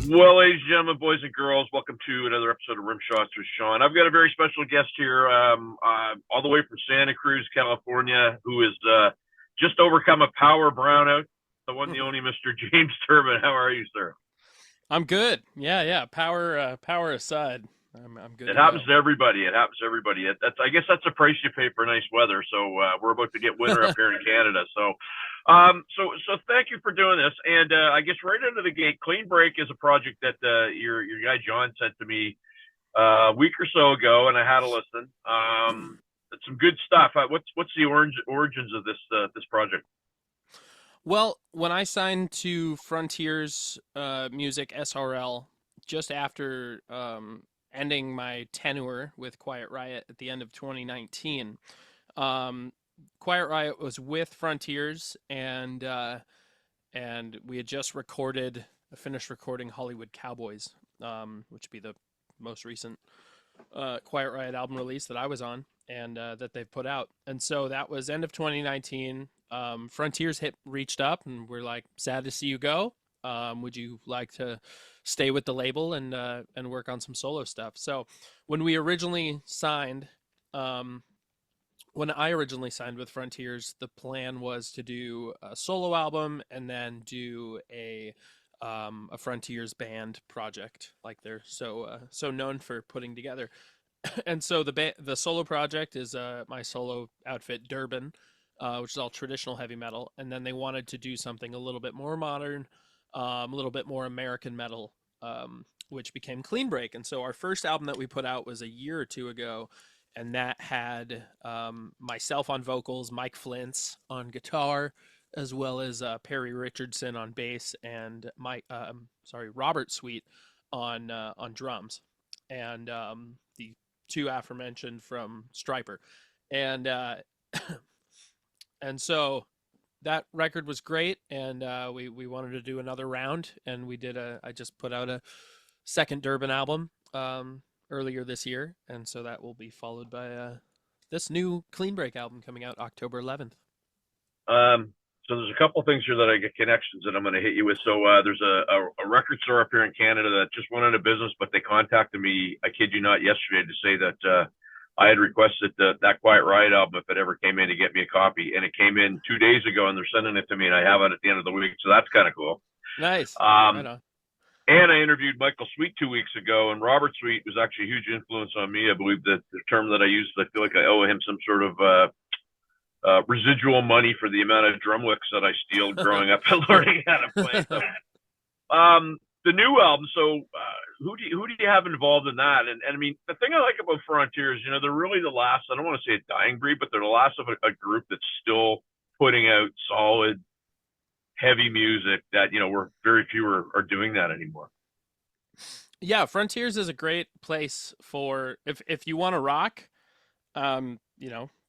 Well, ladies and gentlemen, boys and girls, welcome to another episode of Rim Shots with Sean. I've got a very special guest here, all the way from Santa Cruz, California, who has just overcome a power brownout. The one, the only, Mr. James Durbin. How are you, sir? I'm good. Yeah. Power aside, I'm good It to happens go. to everybody. It happens to everybody. I guess that's the price you pay for nice weather. So we're about to get winter up here in Canada. So thank you for doing this. And I guess right out of the gate, Clean Break is a project that your guy John sent to me a week or so ago, and I had a listen. It's some good stuff. What's the origins of this project? Well, when I signed to Frontiers Music SRL just after ending my tenure with Quiet Riot at the end of 2019, um, Quiet Riot was with Frontiers, and we had just finished recording Hollywood Cowboys, which would be the most recent Quiet Riot album release that I was on and that they've put out. And so that was end of 2019. Frontiers reached up and we're like, sad to see you go. Would you like to stay with the label and work on some solo stuff? So when we originally signed, um, when I originally signed with Frontiers, the plan was to do a solo album and then do a Frontiers band project, like they're so known for putting together. And so the solo project is my solo outfit Durbin, which is all traditional heavy metal, and then they wanted to do something a little bit more modern, a little bit more American metal, which became Clean Break. And so our first album that we put out was a year or two ago, and that had myself on vocals, Mike Flintz on guitar, as well as Perry Richardson on bass, and Robert Sweet on drums, and the two aforementioned from Striper, and and so that record was great, and we wanted to do another round, and I just put out a second Durbin album earlier this year, and so that will be followed by this new Clean Break album coming out October 11th. So there's a couple of things here that I get connections that I'm going to hit you with. So there's a record store up here in Canada that just went out of business, but they contacted me, I kid you not, yesterday to say that I had requested that Quiet Riot album if it ever came in to get me a copy, and it came in 2 days ago, and they're sending it to me, and I have it at the end of the week, so that's kind of cool. Nice, right Um, on. and I interviewed Michael Sweet 2 weeks ago, and Robert Sweet was actually a huge influence on me. I believe that the term that I use, I feel like I owe him some sort of residual money for the amount of drum licks that I steal growing up and learning how to play. So, the new album. So, who do you have involved in that? And I mean, the thing I like about Frontiers, they're really the last. I don't want to say a dying breed, but they're the last of a group that's still putting out solid, heavy music that we're very few are doing that anymore. Yeah, Frontiers is a great place for if you want to rock.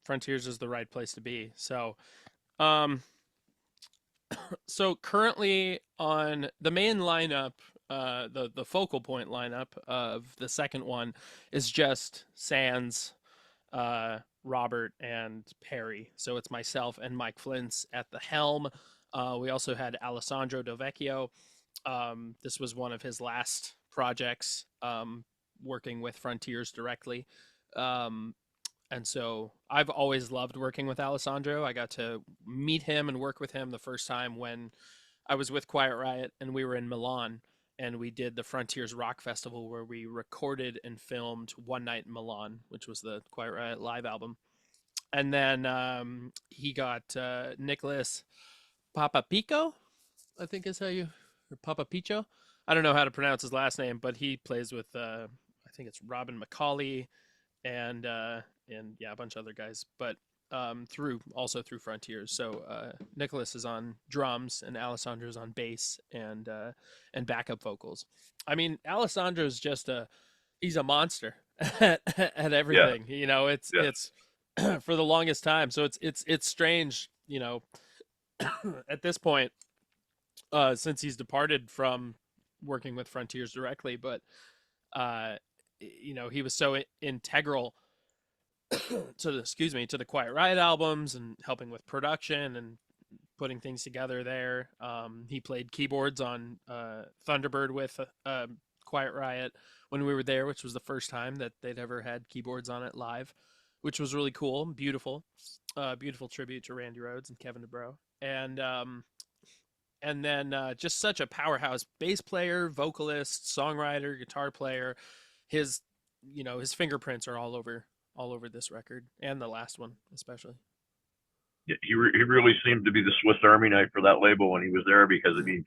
Frontiers is the right place to be. Um, so currently on the main lineup, the focal point lineup of the second one is just Sans, Robert, and Perry. So it's myself and Mike Flintz at the helm. We also had Alessandro Dovecchio. This was one of his last projects, working with Frontiers directly. Um, and so I've always loved working with Alessandro. I got to meet him and work with him the first time when I was with Quiet Riot and we were in Milan, and we did the Frontiers Rock Festival where we recorded and filmed One Night in Milan, which was the Quiet Riot live album. And then he got Nicholas Papapico, I think is how you, or Papapicho. I don't know how to pronounce his last name, but he plays with I think it's Robin McCauley and yeah, a bunch of other guys, but through Frontiers. So Nicholas is on drums and Alessandro's on bass and backup vocals. I mean, Alessandro's just he's a monster at Yeah, everything. yeah. It's for the longest time. So it's strange, at this point, since he's departed from working with Frontiers directly, but uh, he was so integral to the Quiet Riot albums and helping with production and putting things together there. He played keyboards on Thunderbird with Quiet Riot when we were there, which was the first time that they'd ever had keyboards on it live, which was really cool, beautiful, beautiful tribute to Randy Rhoads and Kevin DeBro, and then just such a powerhouse bass player, vocalist, songwriter, guitar player. His, his fingerprints are all over this record and the last one especially. Yeah, he really seemed to be the Swiss Army knife for that label when he was there, because I mean,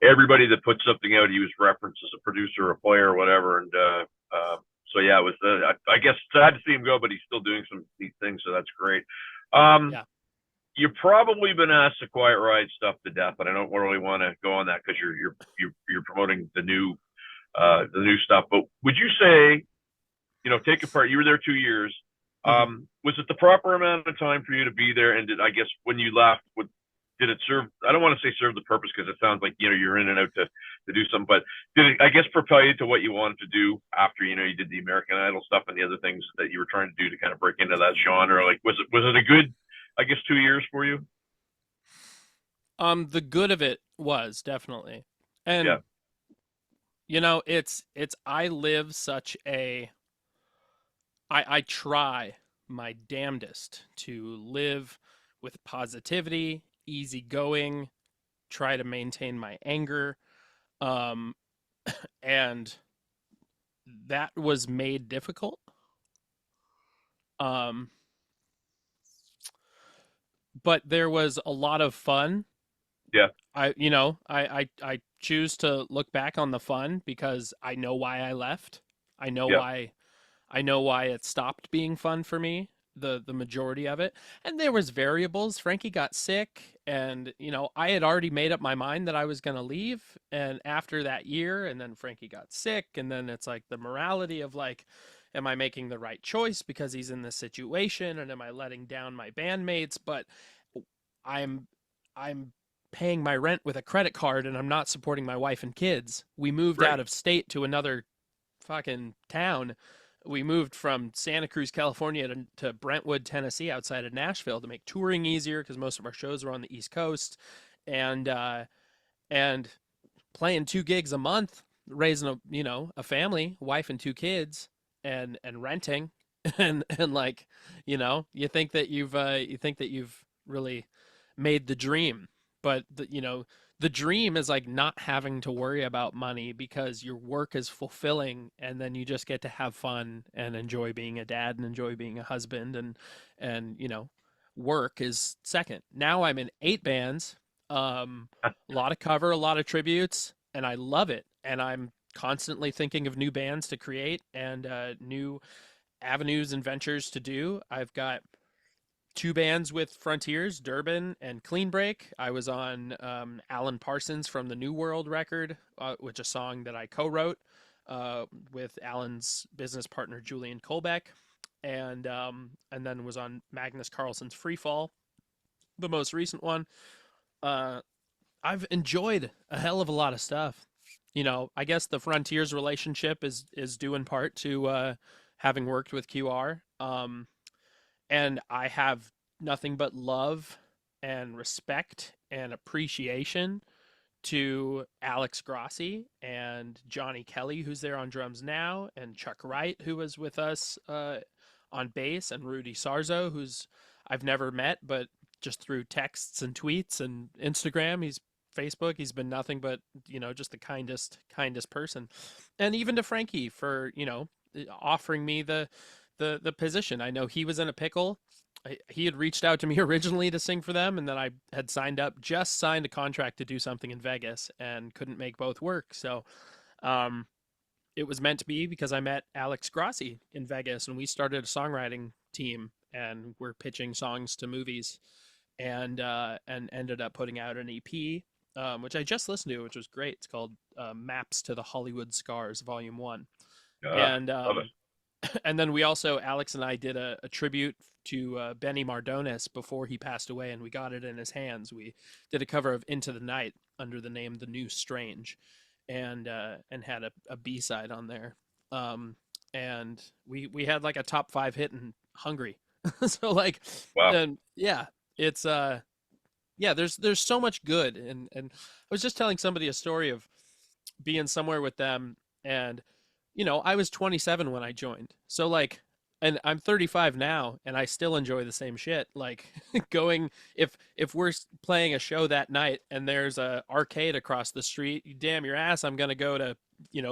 everybody that put something out, he was referenced as a producer, a player, or whatever. And so yeah, it was. I guess sad to see him go, but he's still doing some neat things, so that's great. Yeah. You've probably been asked the Quiet Riot stuff to death, but I don't really want to go on that because you're promoting the new stuff. But would you say, take apart? You were there 2 years. Was it the proper amount of time for you to be there? And I guess when you left, did it serve? I don't want to say serve the purpose, because it sounds like you're in and out to do something. But did it, I guess, propel you to what you wanted to do after you did the American Idol stuff and the other things that you were trying to do to kind of break into that genre? Like, was it a good, I guess, 2 years for you? The good of it was definitely, and Yeah. it's I live such a I try my damnedest to live with positivity, easygoing, try to maintain my anger. Um, and that was made difficult. Um, but there was a lot of fun. Yeah. I choose to look back on the fun because I know why I left. I know Yeah. why I know why it stopped being fun for me, the majority of it. And there was variables. Frankie got sick, and I had already made up my mind that I was going to leave, and after that year, and then Frankie got sick, and then it's like the morality of like, am I making the right choice because he's in this situation, and am I letting down my bandmates? But I'm I'm paying my rent with a credit card, and I'm not supporting my wife and kids. We moved Right. out of state to another fucking town. We moved from Santa Cruz, California to Brentwood, Tennessee, outside of Nashville, to make touring easier because most of our shows were on the East Coast, and and playing 2 gigs a month, raising a family, wife and 2 kids, and renting, and like you think that you've really made the dream, but the dream is like not having to worry about money because your work is fulfilling, and then you just get to have fun and enjoy being a dad and enjoy being a husband, and work is second. Now I'm in 8 bands, a lot of cover, a lot of tributes, and I love it. And I'm constantly thinking of new bands to create and new avenues and ventures to do. I've got 2 bands with Frontiers, Durbin and Clean Break. I was on Alan Parsons from the New World record, which is a song that I co-wrote with Alan's business partner Julian Kolbeck, and then was on Magnus Carlsen's Freefall, the most recent one. Uh, I've enjoyed a hell of a lot of stuff. I guess the Frontiers relationship is due in part to having worked with QR. And I have nothing but love and respect and appreciation to Alex Grossi and Johnny Kelly, who's there on drums now, and Chuck Wright, who was with us on bass, and Rudy Sarzo, who's I've never met, but just through texts and tweets and Instagram, he's been nothing but just the kindest person. And even to Frankie for offering me the position. I know he was in a pickle. He had reached out to me originally to sing for them, and then I had just signed a contract to do something in Vegas, and couldn't make both work. So um, it was meant to be, because I met Alex Grossi in Vegas, and we started a songwriting team, and we're pitching songs to movies, and ended up putting out an EP, which I just listened to, which was great. It's called Maps to the Hollywood Scars, Volume One, and Love it. and then we also, Alex and I did a tribute to Benny Mardones before he passed away, and we got it in his hands. We did a cover of Into the Night under the name The New Strange, and had a B-side on there. And we had like a top 5 hit in Hungary. So like, Wow. and yeah, it's Yeah, there's so much good, and I was just telling somebody a story of being somewhere with them, and I was 27 when I joined. So like, and I'm 35 now and I still enjoy the same shit. Like going, if we're playing a show that night and there's a arcade across the street, you damn your ass I'm going to go to,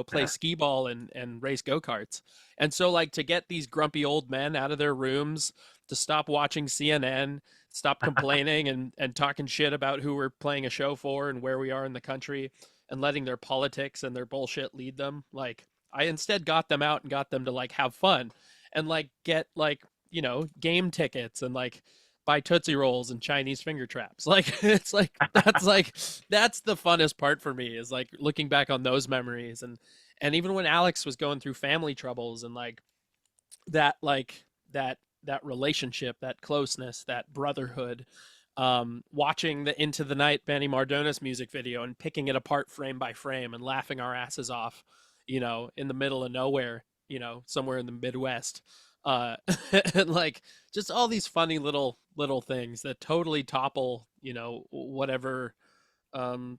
play skee ball and race go-karts. And so like to get these grumpy old men out of their rooms, to stop watching CNN, stop complaining and talking shit about who we're playing a show for and where we are in the country, and letting their politics and their bullshit lead them. Like I instead got them out and got them to like have fun and like get like, game tickets and like buy Tootsie Rolls and Chinese finger traps. Like it's that's the funnest part for me, is like looking back on those memories. And even when Alex was going through family troubles, and like that relationship, that closeness, that brotherhood, watching the Into the Night Benny Mardones music video and picking it apart frame by frame and laughing our asses off, in the middle of nowhere, somewhere in the Midwest. Uh, and like just all these funny little things that totally topple, whatever um,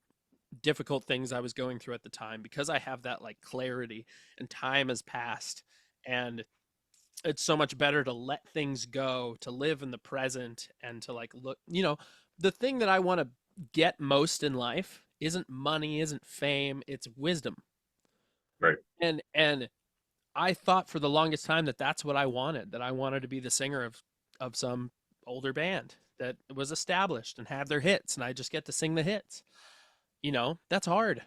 difficult things I was going through at the time, because I have that like clarity and time has passed, and it's so much better to let things go, to live in the present, and to like look, the thing that I want to get most in life isn't money, isn't fame, it's wisdom. Right. And I thought for the longest time that that's what I wanted, that I wanted to be the singer of some older band that was established and had their hits, and I just get to sing the hits. That's hard.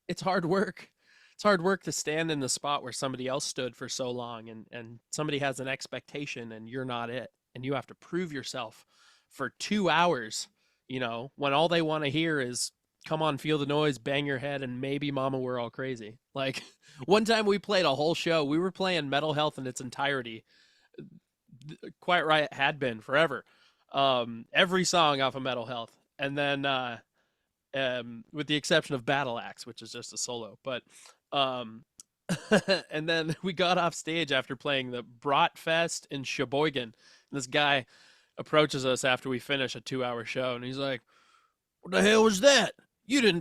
It's hard work. It's hard work to stand in the spot where somebody else stood for so long, and somebody has an expectation and you're not it. And you have to prove yourself for 2 hours, when all they want to hear is come on, feel the noise, bang your head, and maybe mama, we're all crazy. Like one time we played a whole show. We were playing Metal Health in its entirety. Quiet Riot had been forever. Every song off of Metal Health. And then with the exception of Battle Axe, which is just a solo. But um, and then we got off stage after playing the Brat Fest in Sheboygan. This guy approaches us after we finish a 2-hour show, and he's like, "What the hell was that? You didn't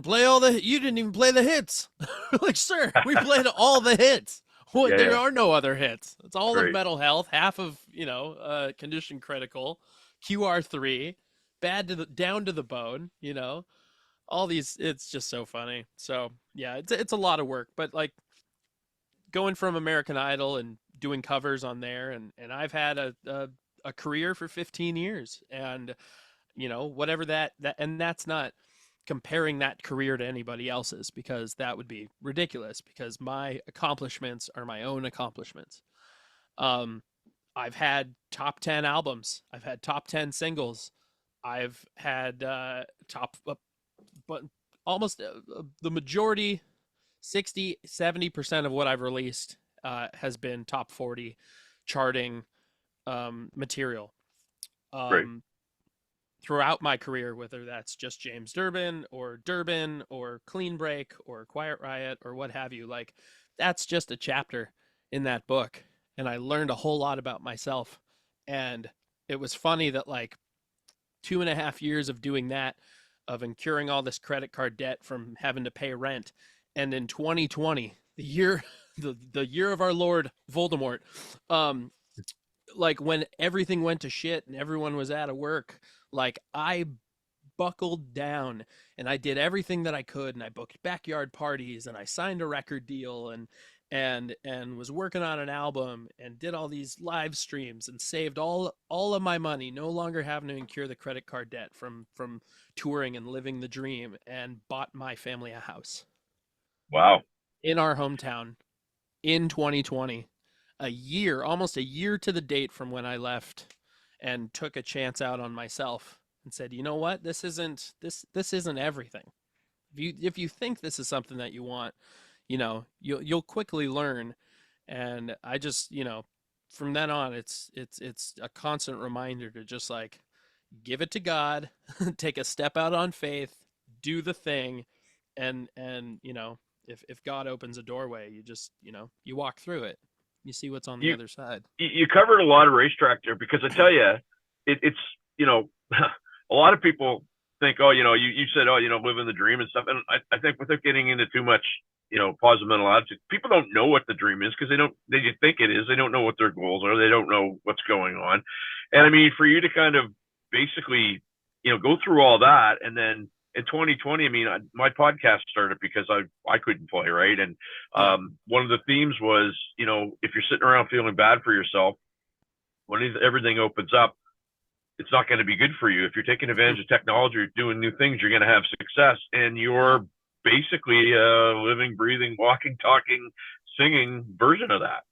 even play the hits." We're like, "Sir, we played all the hits. What? Yeah, There yeah. are no other hits. It's all of Great. Metal Health, half of Condition Critical, QR3, bad to the down to the bone. All these. It's just so funny. So yeah, it's a lot of work, but like going from American Idol and doing covers on there, and I've had a career for 15 years, and whatever that, and that's not comparing that career to anybody else's, because that would be ridiculous, because my accomplishments are my own accomplishments. um I've had top 10 albums, I've had top 10 singles, I've had top but almost the majority, 60-70% of what I've released has been top 40 charting material. Great. um Throughout my career, whether that's just James Durbin or Clean Break or Quiet Riot or what have you. Like, that's just a chapter in that book. And I learned a whole lot about myself. And it was funny that, like, 2.5 years of doing that, of incurring all this credit card debt from having to pay rent. And in 2020, the year, the year of our Lord Voldemort, um, like when everything went to shit and everyone was out of work, like I buckled down and I did everything that I could, and I booked backyard parties and I signed a record deal, and was working on an album and did all these live streams and saved all of my money, no longer having to incur the credit card debt from touring and living the dream, and bought my family a house Wow. in our hometown in 2020, almost a year to the date from when I left, and took a chance out on myself and said, you know what, this isn't everything. If you think this is something that you want, you'll quickly learn. And I just, from then on, it's a constant reminder to just like give it to God, take a step out on faith, do the thing, and if God opens a doorway, you just you walk through it, you see what's on the You other side. you covered a lot of racetrack there, because I tell you, it's you know a lot of people. think, oh, you said, oh, living the dream and stuff. And I think without getting into too much, positive mental attitude, people don't know what the dream is because they just think it is. They don't know what their goals are. They don't know what's going on. And I mean, for you to kind of basically, go through all that. And then in 2020, I mean, my podcast started because I couldn't play, right? And Yeah. one of the themes was, if you're sitting around feeling bad for yourself, when everything opens up, it's not going to be good for you. If you're taking advantage of technology, you're doing new things, you're going to have success, and Yeah. you're basically a living, breathing, walking, talking, singing version of that.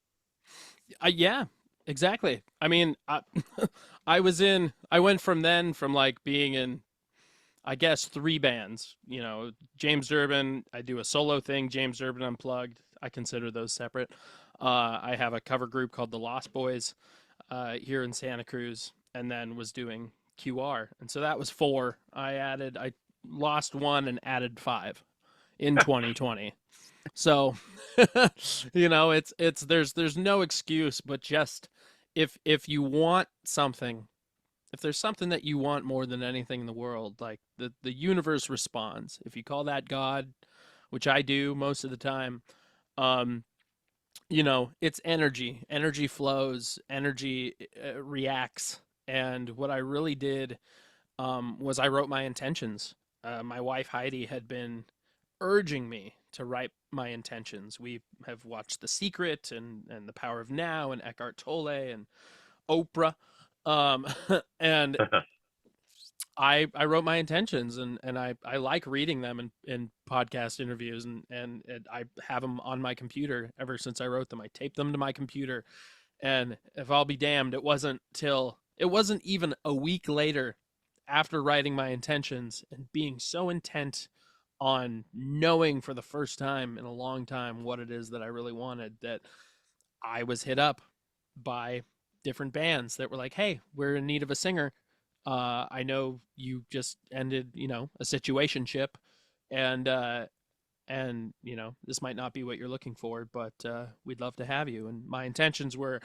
Yeah, exactly. I mean, I went from then from like being in, I guess, three bands. James Durbin, I do a solo thing, James Durbin Unplugged. I consider those separate. I have a cover group called the Lost Boys here in Santa Cruz, and then was doing QR. And so that was four. I lost one and added five in 2020. So, there's no excuse, but just if you want something, if there's something that you want more than anything in the world, like the universe responds. If you call that God, which I do most of the time, um, it's energy. Energy flows, energy reacts. And what I really did was I wrote my intentions. My wife Heidi had been urging me to write my intentions. We have watched The Secret and The Power of Now and Eckhart Tolle and Oprah. Um, and I wrote my intentions, and I like reading them in podcast interviews, and I have them on my computer ever since I wrote them. I taped them to my computer, and if I'll be damned, it wasn't even a week later after writing my intentions and being so intent on knowing for the first time in a long time what it is that I really wanted that I was hit up by different bands that were like, "Hey, we're in need of a singer. I know you just ended, a situationship, and this might not be what you're looking for, but we'd love to have you." And my intentions were,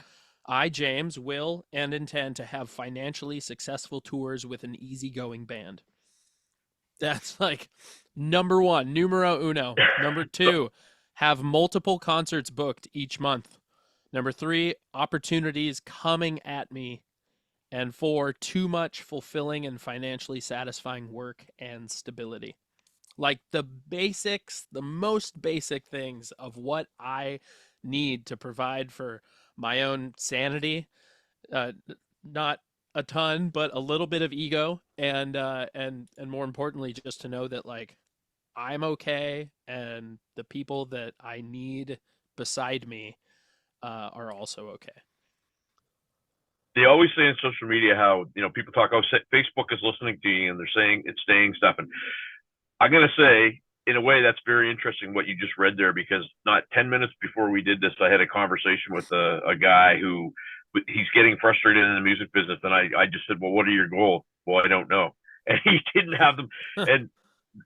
I, James, will and intend to have financially successful tours with an easygoing band. That's like number one, numero uno. Number two, have multiple concerts booked each month. Number three, opportunities coming at me. And four, too much fulfilling and financially satisfying work and stability. Like the basics, the most basic things of what I need to provide for my own sanity. Uh, Not a ton, but a little bit of ego, and more importantly, just to know that like I'm okay, and the people that I need beside me are also okay. They always say in social media how people talk, oh, Facebook is listening to you, and they're saying it's saying stuff, and I'm going to say, in a way, that's very interesting what you just read there, because not 10 minutes before we did this, I had a conversation with a guy who he's getting frustrated in the music business. And I just said, well, what are your goals? Well, I don't know. And he didn't have them. And,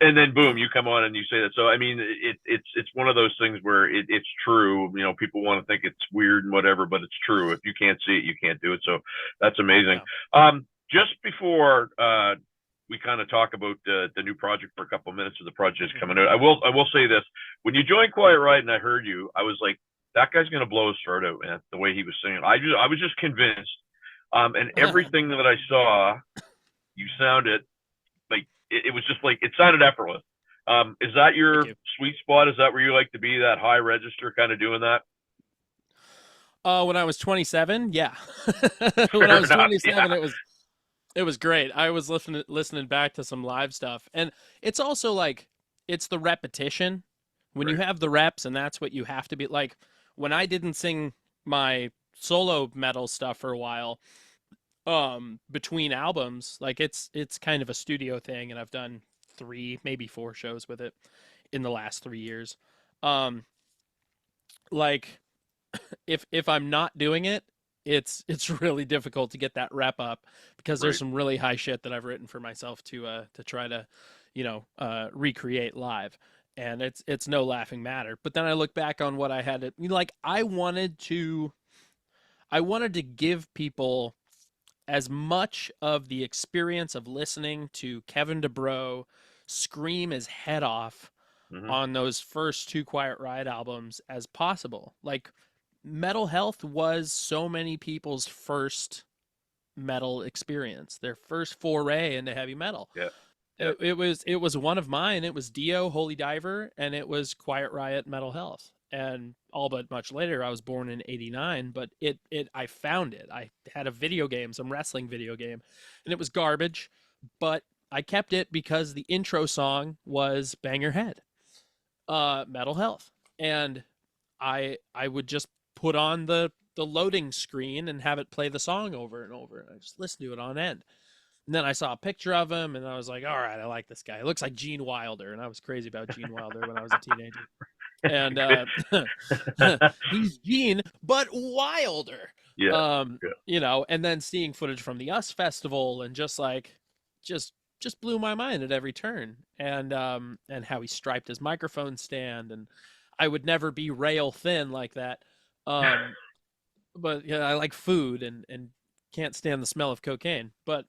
and then boom, you come on and you say that. So, I mean, it's one of those things where it's true. People want to think it's weird and whatever, but it's true. If you can't see it, you can't do it. So that's amazing. Yeah. Just before, we kind of talk about the new project for a couple of minutes of the project Mm-hmm. coming out. I will say this: when you joined Quiet Riot and I heard you, I was like, that guy's gonna blow his throat out, man. The way he was singing, I was just convinced. And everything that I saw, you sounded like it was just like it sounded effortless. Is that Thank your you. sweet spot? Is that where you like to be? That high register, kind of doing that? When I was 27, yeah. When I Fair was enough. Yeah. 27, it was great. I was listening back to some live stuff, and it's also like it's the repetition. When you Right. have the reps, and that's what you have to be like. When I didn't sing my solo metal stuff for a while, between albums, like it's kind of a studio thing, and I've done three, maybe four shows with it in the last 3 years. Um, like if I'm not doing it, it's really difficult to get that rep up because there's Right. some really high shit that I've written for myself to try to, recreate live. And it's no laughing matter. But then I look back on what I had to like I wanted to give people as much of the experience of listening to Kevin DeBro scream his head off Hmm. on those first two Quiet Riot albums as possible. Like, Metal Health was so many people's first metal experience, their first foray into heavy metal. Yeah. Yeah. It was one of mine. It was Dio, Holy Diver, and it was Quiet Riot, Metal Health. And all but much later, I was born in '89, but I found it. I had a video game, some wrestling video game, and it was garbage, but I kept it because the intro song was Bang Your Head, Metal Health, and I would just put on the loading screen and have it play the song over and over, and I just listened to it on end. And then I saw a picture of him, and I was like, all right, I like this guy. He looks like Gene Wilder, and I was crazy about Gene Wilder when I was a teenager. And he's Gene, but Wilder. Yeah. Yeah. And then seeing footage from the US Festival, and just just blew my mind at every turn. And how he striped his microphone stand, and I would never be rail thin like that. But yeah, I like food and can't stand the smell of cocaine. But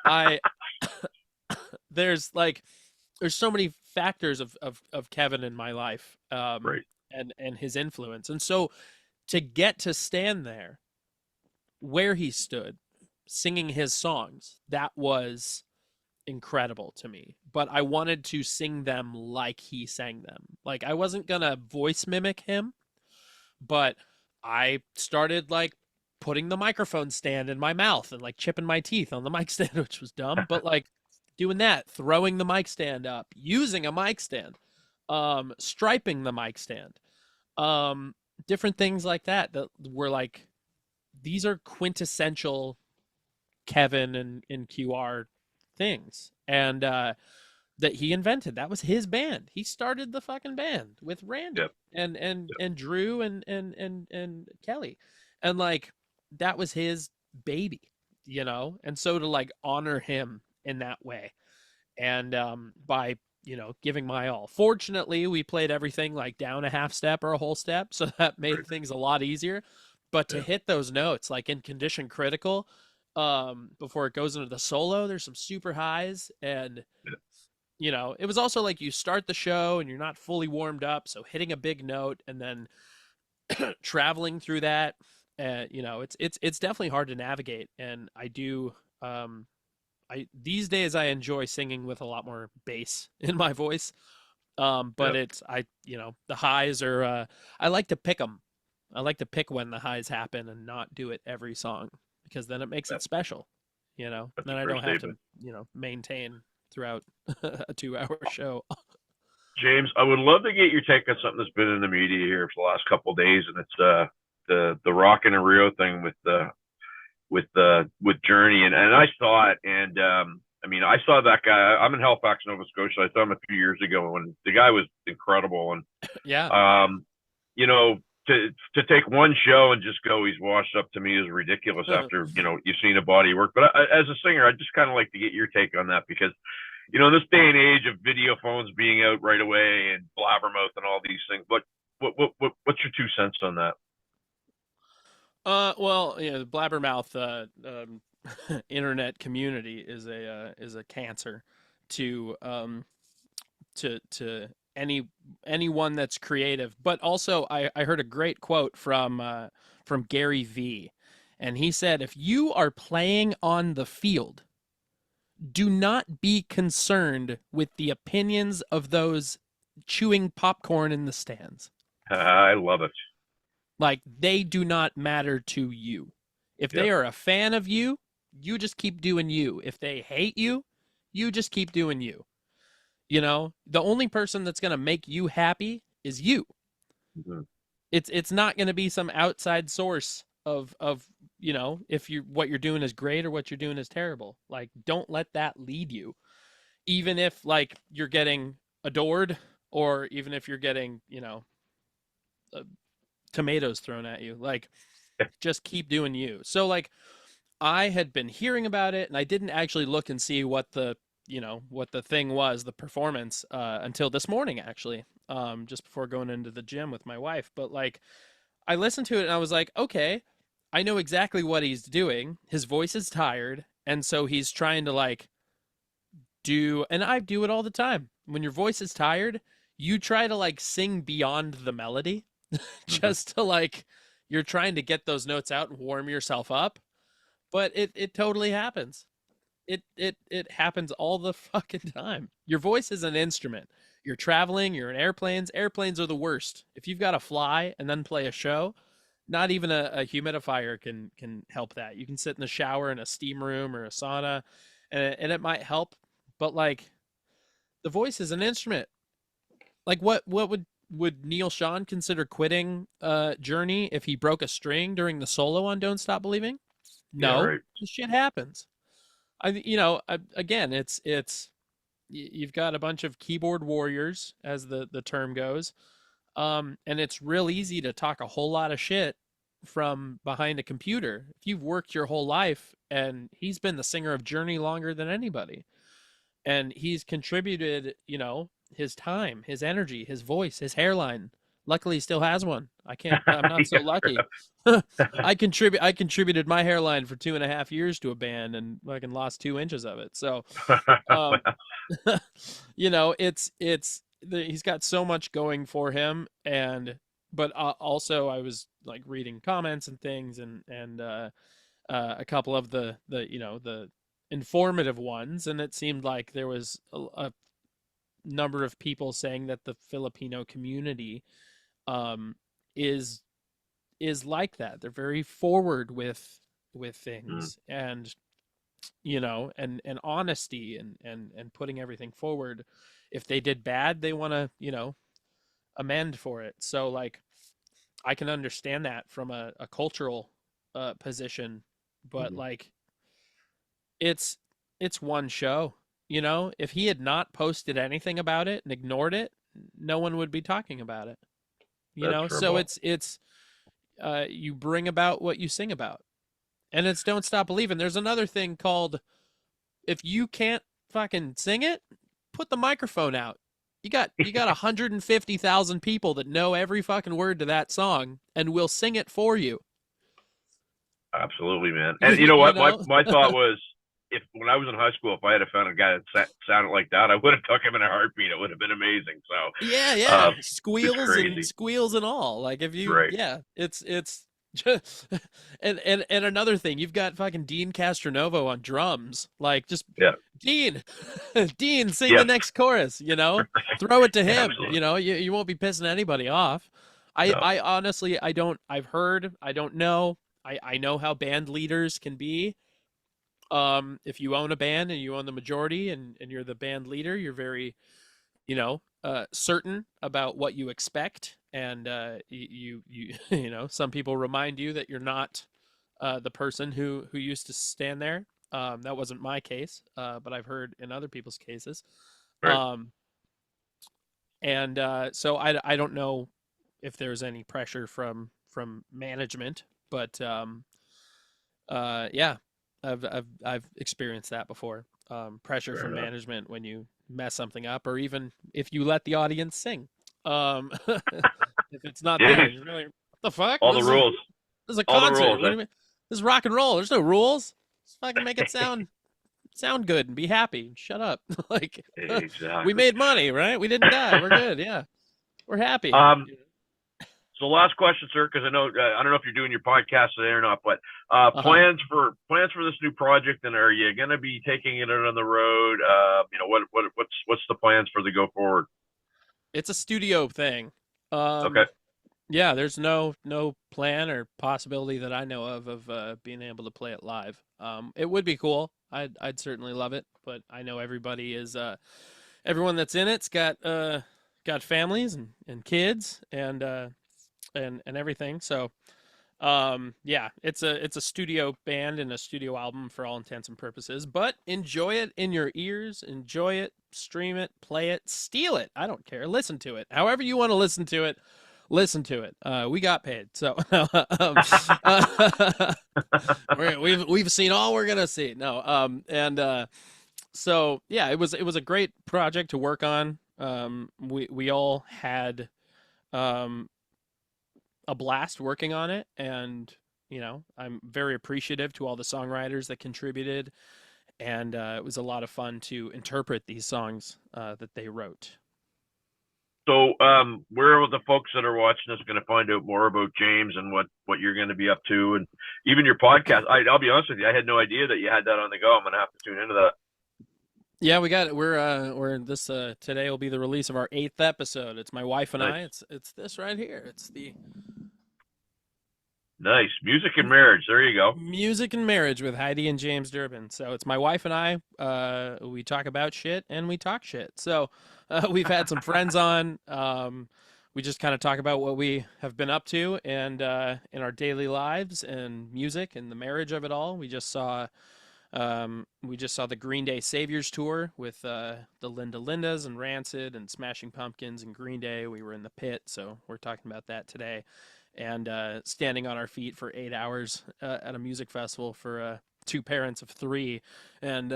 I there's like there's so many factors of Kevin in my life, Right. and his influence. And so to get to stand there where he stood singing his songs, that was incredible to me. But I wanted to sing them like he sang them. Like, I wasn't gonna voice mimic him, but I started like putting the microphone stand in my mouth and like chipping my teeth on the mic stand, which was dumb, but like doing that, throwing the mic stand up, using a mic stand, striping the mic stand, different things like that that were like, these are quintessential Kevin and QR things. And that he invented. That was his band. He started the fucking band with Randy Yep. and Drew and Kelly. And like, that was his baby, And so to like honor him in that way, and by giving my all. Fortunately, we played everything like down a half step or a whole step, so that made Right. things a lot easier. But to Yeah. hit those notes like in Condition Critical, before it goes into the solo, there's some super highs. And Yeah. it was also like you start the show and you're not fully warmed up, so hitting a big note and then traveling through that, it's definitely hard to navigate. And I do, I these days I enjoy singing with a lot more bass in my voice. But Yep. it's I the highs are, I like to pick them. I like to pick when the highs happen and not do it every song, because then it makes Yep. it special. That's Then a I fair don't have to statement. maintain throughout a 2 hour show. James, I would love to get your take on something that's been in the media here for the last couple of days, and it's the Rockin' in Rio thing with Journey, and I saw it, and I mean, I saw that guy. I'm in Halifax, Nova Scotia. I saw him a few years ago, and the guy was incredible. And Yeah. um, you know, to take one show and just go, he's washed up, to me is ridiculous after you've seen a body of work. But as a singer, I just kind of like to get your take on that, because in this day and age of video phones being out right away and blabbermouth and all these things, what's your 2 cents on that? Well, the blabbermouth internet community is a cancer to to anyone that's creative. But also, I heard a great quote from Gary V, and he said, "If you are playing on the field, do not be concerned with the opinions of those chewing popcorn in the stands. I love it. Like, they do not matter to you. If they Yep. are a fan of you, you just keep doing you. If they hate you, you just keep doing you. The only person that's going to make you happy is you. Mm-hmm. It's not going to be some outside source of if what you're doing is great or what you're doing is terrible. Like, don't let that lead you. Even if like you're getting adored, or even if you're getting uh, tomatoes thrown at you, like, just keep doing you. So like, I had been hearing about it, and I didn't actually look and see what the thing was, the performance, until this morning, actually, just before going into the gym with my wife. But like, I listened to it and I was like, okay, I know exactly what he's doing. His voice is tired, and so he's trying to like do, and I do it all the time. When your voice is tired, you try to like sing beyond the melody Hmm. just to like you're trying to get those notes out and warm yourself up, but it totally happens. It happens all the fucking time. Your voice is an instrument. You're traveling, you're in airplanes. Airplanes are the worst. If you've got to fly and then play a show, not even a humidifier can help that. You can sit in the shower in a steam room or a sauna, and it might help, but like the voice is an instrument. Like what would Neil Sean consider quitting Journey if he broke a string during the solo on Don't Stop Believing? Yeah, No, right. this shit happens. Again, it's you've got a bunch of keyboard warriors, as the term goes, and it's real easy to talk a whole lot of shit from behind a computer. If you've worked your whole life, and he's been the singer of Journey longer than anybody, and he's contributed, his time, his energy, his voice, his hairline. Luckily, he still has one. I'm not so lucky. I contributed my hairline for 2.5 years to a band and fucking lost 2 inches of it. So, um, he's got so much going for him, but also I was like reading comments and things, and a couple of the informative ones, and it seemed like there was a number of people saying that the Filipino community um, is like that. They're very forward with Mm. things, and honesty, and putting everything forward. If they did bad, they want to amend for it. So like I can understand that from a cultural position, but Mhm. like it's one show. If he had not posted anything about it and ignored it, no one would be talking about it. That's fair So ball. it's you bring about what you sing about. And it's Don't Stop Believing. There's another thing called, if you can't fucking sing it, put the microphone out. You got 150,000 people that know every fucking word to that song and will sing it for you. Absolutely, man. And you know you what? My know? my thought was, if when I was in high school, if I had found a guy that sounded like that, I would have took him in a heartbeat. It would have been amazing. So, Yeah, yeah. it's Squeals crazy. and all. Like if you, Right. yeah, it's and another thing, you've got fucking Dean Castronovo on drums. Like just Yeah. Dean, Dean, sing the Yes. next chorus. Throw it to him. Absolutely. You won't be pissing anybody off. No. I honestly, I don't. I've heard. I don't know. I know how band leaders can be. If you own a band and you own the majority, and you're the band leader, you're very certain about what you expect, and some people remind you that you're not the person who used to stand there. That wasn't my case, but I've heard in other people's cases. Right. Um, and so I don't know if there's any pressure from management, but yeah, I've experienced that before. Pressure Fair from enough. management when you mess something up, or even if you let the audience sing. If it's not there, Jeez. you're really, what the fuck? All the rules. This is a All the concert. rules. What do you mean? This is rock and roll. There's no rules. Just fucking make it sound good and be happy. Shut up. Like we Exactly. made money, right? We didn't die. We're good. Yeah, we're happy. Um, So last question, sir, because I know I don't know if you're doing your podcast today or not, but Uh huh. plans for this new project, and are you going to be taking it on the road? What's the plans for the go forward? It's a studio thing. Okay, Yeah, there's no plan or possibility that I know of being able to play it live. It would be cool. I'd certainly love it, but I know everyone that's in it's got families and kids and everything. So yeah, it's a studio band and a studio album for all intents and purposes, but enjoy it in your ears, enjoy it, stream it, play it, steal it. I don't care. Listen to it. However you want to listen to it, listen to it. We got paid. So we've seen all we're going to see. No. And so yeah, it was a great project to work on. We all had um a blast working on it, and You know, I'm very appreciative to all the songwriters that contributed, and it was a lot of fun to interpret these songs that they wrote. So, where are the folks that are watching this going to find out more about James and what you're going to be up to, and even your podcast? I'll be honest with you, I had no idea that you had that on the go. I'm going to have to tune into that. Yeah, we got it. We're this today will be the release of our 8th episode. It's my wife and Nice. I. It's this right here. It's the Nice. Music and marriage. There you go. Music and Marriage with Heidi and James Durbin. So it's my wife and I. We talk about shit and we talk shit. So we've had some friends on. We just kind of talk about what we have been up to and in our daily lives and music and the marriage of it all. We just saw the Green Day Saviors tour with the Linda Lindas and Rancid and Smashing Pumpkins and Green Day. We were in the pit, so we're talking about that today. And standing on our feet for 8 hours at a music festival for 2 parents of 3, and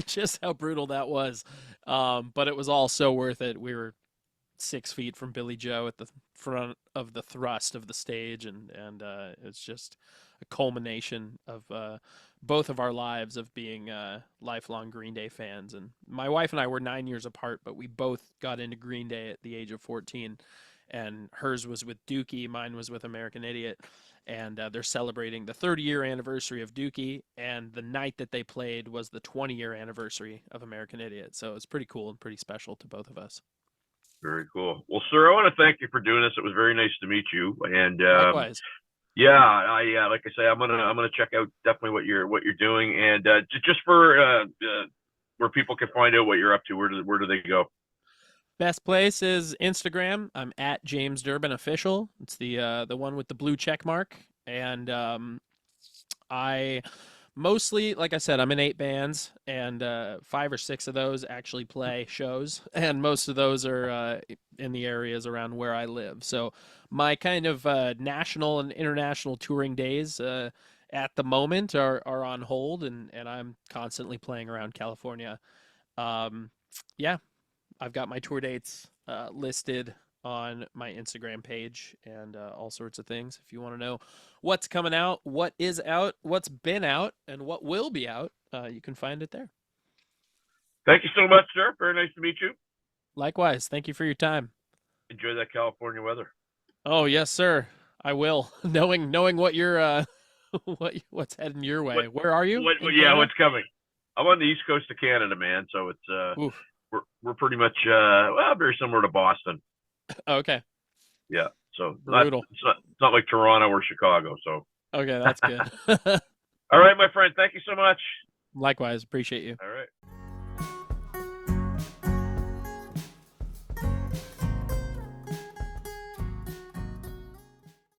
just how brutal that was. But it was all so worth it. We were 6 feet from Billy Joe at the front of the thrust of the stage, and it's just a culmination of both of our lives of being lifelong Green Day fans. And my wife and I were 9 years apart, but we both got into Green Day at the age of 14. And hers was with Dookie, mine was with American Idiot, and they're celebrating the 30-year anniversary of Dookie, and the night that they played was the 20-year anniversary of American Idiot. So it's pretty cool and pretty special to both of us. Very cool. Well, sir, I want to thank you for doing this. It was very nice to meet you. And Likewise. yeah, like I say, I'm gonna check out definitely what you're doing, and just for where people can find out what you're up to. Where do they go? Best place is Instagram. I'm at James Durbin Official. It's the one with the blue check mark. And I mostly, like I said, I'm in 8 bands, and 5 or 6 of those actually play shows, and most of those are in the areas around where I live. So my kind of national and international touring days at the moment are on hold, and I'm constantly playing around California. Yeah, I've got my tour dates listed on my Instagram page and all sorts of things. If you want to know what's coming out, what is out, what's been out, and what will be out, you can find it there. Thank you so much, sir. Very nice to meet you. Likewise. Thank you for your time. Enjoy that California weather. Oh, yes, sir. I will. Knowing what you're what's heading your way. Where are you? What's coming? I'm on the east coast of Canada, man. So it's we're pretty much very similar to Boston. Okay. Yeah. So brutal. It's not like Toronto or Chicago. So okay, that's good. All right, my friend. Thank you so much. Likewise. Appreciate you. All right.